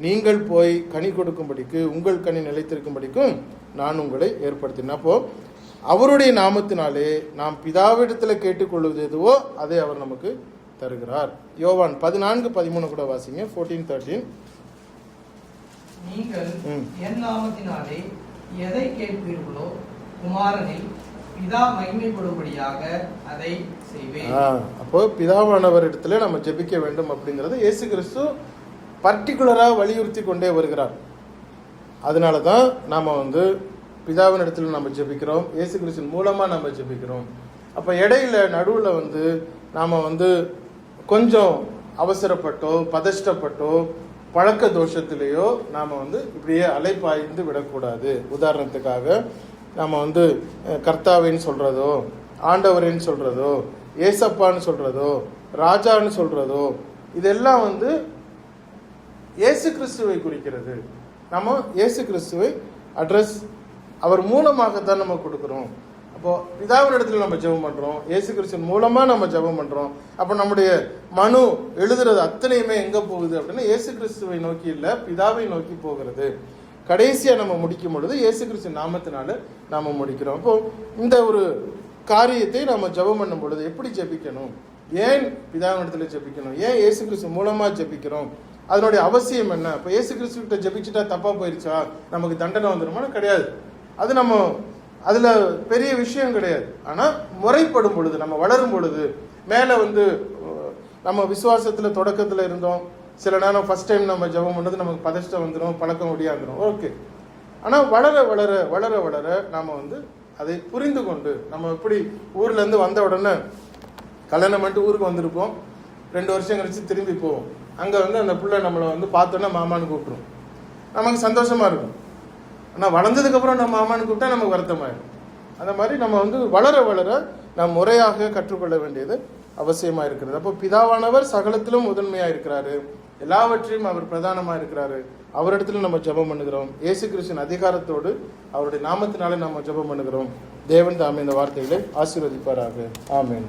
நீங்கள் போய் கனி கொடுக்கும்படிக்கு, உங்கள் கனி நிலைத்திருக்கும்படிக்கும் நான் உங்களை ஏற்படுத்தினேன். அப்போ அவருடைய நாமத்தினாலே நாம் பிதாவிடத்தில் கேட்டுக்கொள்வது எதுவோ அதை அவர் நமக்கு தருகிறார். யோவான் 14:13 கூட வாசிங்க. 14:13. நீங்கள் என் நாமத்தினாலே எதை கேட்பீர்களோ குமாரனில் பிதா மகிமைப்படும்படியாக அதை செய்வேன். அப்போ பிதாவானவர் இடத்துல நம்ம ஜெபிக்க வேண்டும் அப்படிங்கறது இயேசு கிறிஸ்து பர்டிகுலரா வலியுறுத்தி கொண்டே வருகிறார். அதனாலதான் நாம வந்து பிதாவின் இடத்துல நம்ம ஜெபிக்கிறோம், இயேசு கிறிஸ்து மூலமா நம்ம ஜெபிக்கிறோம். அப்ப இடையில நடுவுல வந்து நாம வந்து கொஞ்சம் அவசரப்பட்டோ பதஷ்டப்பட்டோ பழக்க தோஷத்திலேயோ நாம வந்து இப்படியே அலைப்பாய்ந்து விடக்கூடாது. உதாரணத்துக்காக நாம வந்து கர்த்தாவின்னு சொல்றதோ, ஆண்டவரின்னு சொல்றதோ, ஏசப்பான்னு சொல்றதோ, ராஜான்னு சொல்றதோ, இதெல்லாம் வந்து இயேசு கிறிஸ்துவை குறிக்கிறது. நம்ம இயேசு கிறிஸ்துவை அட்ரஸ் அவர் மூலமாகத்தான் நம்ம கொடுக்கிறோம். அப்போ பிதாவின் இடத்துல நம்ம ஜெபம் பண்றோம், இயேசு கிறிஸ்துவின் மூலமா நம்ம ஜெபம் பண்றோம். அப்ப நம்முடைய மனு எழுதுறது அத்தனையுமே எங்க போகுது அப்படின்னா இயேசு கிறிஸ்துவை நோக்கி இல்ல, பிதாவை நோக்கி போகிறது. கடைசியா நம்ம முடிக்கும் பொழுது இயேசு கிறிஸ்து நாமத்தினால நாம முடிக்கிறோம். அப்போ இந்த ஒரு காரியத்தை நம்ம ஜெபம் பண்ணும் பொழுது எப்படி ஜெபிக்கணும், ஏன் பிதாவின் இடத்துல ஜெபிக்கணும், ஏன் இயேசு கிறிஸ்து மூலமா ஜெபிக்கிறோம், அதனுடைய அவசியம் என்ன? இப்ப இயேசு கிறிஸ்து கிட்ட ஜெபிச்சுட்டா தப்பா போயிருச்சா, நமக்கு தண்டனை வந்துருமா? கிடையாது. அது நம்ம அதுல பெரிய விஷயம் கிடையாது. ஆனா முறைப்படும் பொழுது, நம்ம வளரும் பொழுது, மேல வந்து நம்ம விசுவாசத்துல தொடக்கத்துல இருந்தோம், சில நேரம் ஃபர்ஸ்ட் டைம் நம்ம ஜெபம் பண்ணது நமக்கு பதஷ்டம் வந்துடும், பழக்கம் முடியாந்துடும், ஓகே. ஆனா வளர வளர வளர வளர நாம வந்து அதை புரிந்து கொண்டு, நம்ம எப்படி ஊர்ல இருந்து வந்த உடனே கல்யாணம் பண்ணிட்டு ஊருக்கு வந்திருப்போம், 2 வருஷம் கழிச்சு திரும்பி போவோம். அங்க வந்து அந்த பிள்ளை நம்மளை வந்து பார்த்தோன்னா மாமான்னு கூப்பிட்டுரும், நமக்கு சந்தோஷமா இருக்கும். ஆனா வளர்ந்ததுக்கு அப்புறம் நம்ம மாமான்னு கூப்பிட்டா நமக்கு வருத்தமாயிடும். அந்த மாதிரி நம்ம வந்து வளர வளர நாம் முறையாக கற்றுக்கொள்ள வேண்டியது அவசியமா இருக்கிறது. அப்போ பிதாவானவர் சகலத்திலும் முதன்மையா இருக்கிறாரு, எல்லாவற்றையும் அவர் பிரதானமா இருக்கிறாரு. அவரிடத்துல நம்ம ஜெபம் பண்ணுகிறோம், இயேசு கிறிஸ்துவின் அதிகாரத்தோடு அவருடைய நாமத்தினாலே நம்ம ஜெபம் பண்ணுகிறோம். தேவன் தாமே இந்த வார்த்தைகளை ஆசீர்வதிப்பாராக. ஆமென்.